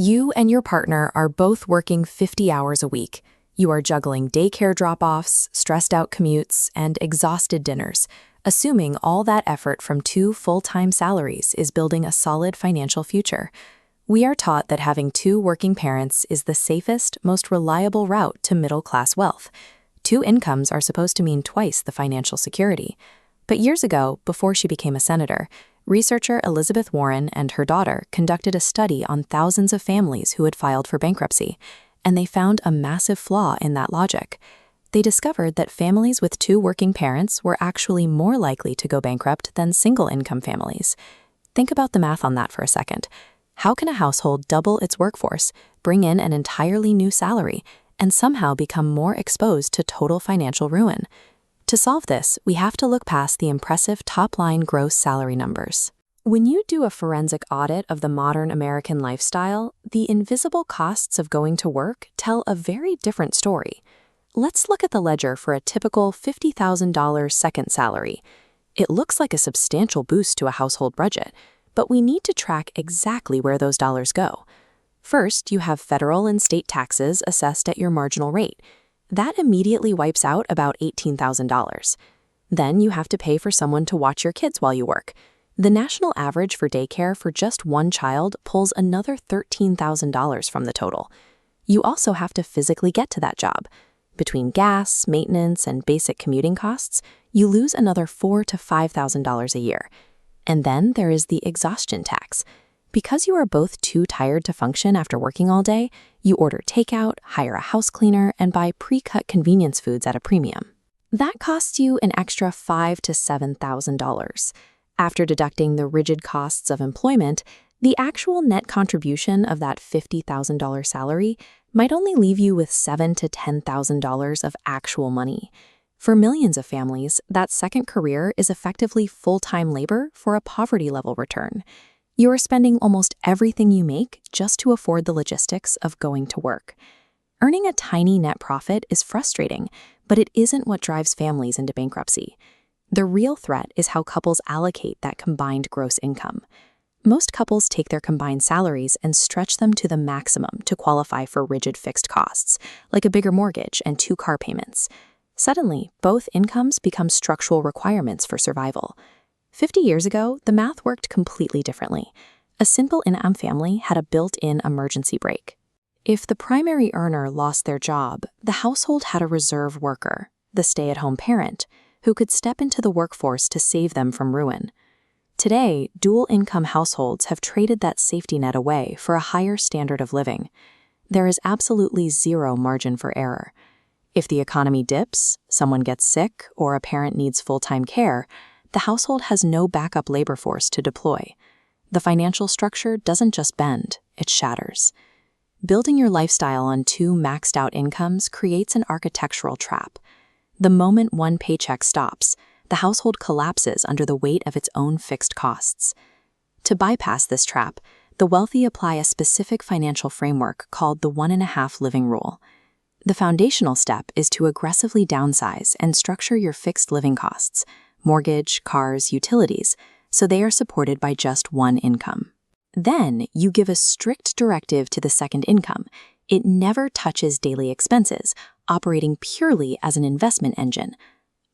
You and your partner are both working 50 hours a week. You are juggling daycare drop-offs, stressed-out commutes, and exhausted dinners, assuming all that effort from two full-time salaries is building a solid financial future. We are taught that having two working parents is the safest, most reliable route to middle-class wealth. Two incomes are supposed to mean twice the financial security. But years ago, before she became a senator, researcher Elizabeth Warren and her daughter conducted a study on thousands of families who had filed for bankruptcy, and they found a massive flaw in that logic. They discovered that families with two working parents were actually more likely to go bankrupt than single-income families. Think about the math on that for a second. How can a household double its workforce, bring in an entirely new salary, and somehow become more exposed to total financial ruin? To solve this, we have to look past the impressive top-line gross salary numbers. When you do a forensic audit of the modern American lifestyle, the invisible costs of going to work tell a very different story. Let's look at the ledger for a typical $50,000 second salary. It looks like a substantial boost to a household budget, but we need to track exactly where those dollars go. First, you have federal and state taxes assessed at your marginal rate. That immediately wipes out about $18,000. Then you have to pay for someone to watch your kids while you work. The national average for daycare for just one child pulls another $13,000 from the total. You also have to physically get to that job. Between gas, maintenance, and basic commuting costs, you lose another $4,000 to $5,000 a year. And then there is the exhaustion tax. Because you are both too tired to function after working all day, you order takeout, hire a house cleaner, and buy pre-cut convenience foods at a premium. That costs you an extra $5,000 to $7,000. After deducting the rigid costs of employment, the actual net contribution of that $50,000 salary might only leave you with $7,000 to $10,000 of actual money. For millions of families, that second career is effectively full-time labor for a poverty-level return. You are spending almost everything you make just to afford the logistics of going to work. Earning a tiny net profit is frustrating, but it isn't what drives families into bankruptcy. The real threat is how couples allocate that combined gross income. Most couples take their combined salaries and stretch them to the maximum to qualify for rigid fixed costs, like a bigger mortgage and two car payments. Suddenly, both incomes become structural requirements for survival. 50 years ago, the math worked completely differently. A simple income family had a built-in emergency brake. If the primary earner lost their job, the household had a reserve worker, the stay-at-home parent, who could step into the workforce to save them from ruin. Today, dual-income households have traded that safety net away for a higher standard of living. There is absolutely zero margin for error. If the economy dips, someone gets sick, or a parent needs full-time care, the household has no backup labor force to deploy. The financial structure doesn't just bend, it shatters. Building your lifestyle on two maxed-out incomes creates an architectural trap. The moment one paycheck stops, the household collapses under the weight of its own fixed costs. To bypass this trap, the wealthy apply a specific financial framework called the 1.5 living rule. The foundational step is to aggressively downsize and structure your fixed living costs, mortgage, cars, utilities, so they are supported by just one income. Then you give a strict directive to the second income. It never touches daily expenses, operating purely as an investment engine.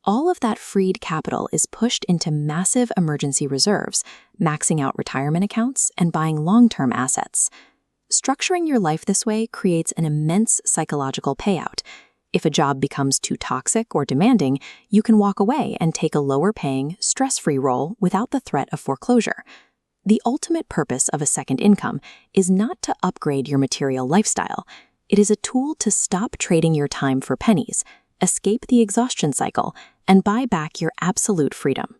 All of that freed capital is pushed into massive emergency reserves, maxing out retirement accounts and buying long-term assets. Structuring your life this way creates an immense psychological payout. If a job becomes too toxic or demanding, you can walk away and take a lower-paying, stress-free role without the threat of foreclosure. The ultimate purpose of a second income is not to upgrade your material lifestyle. It is a tool to stop trading your time for pennies, escape the exhaustion cycle, and buy back your absolute freedom.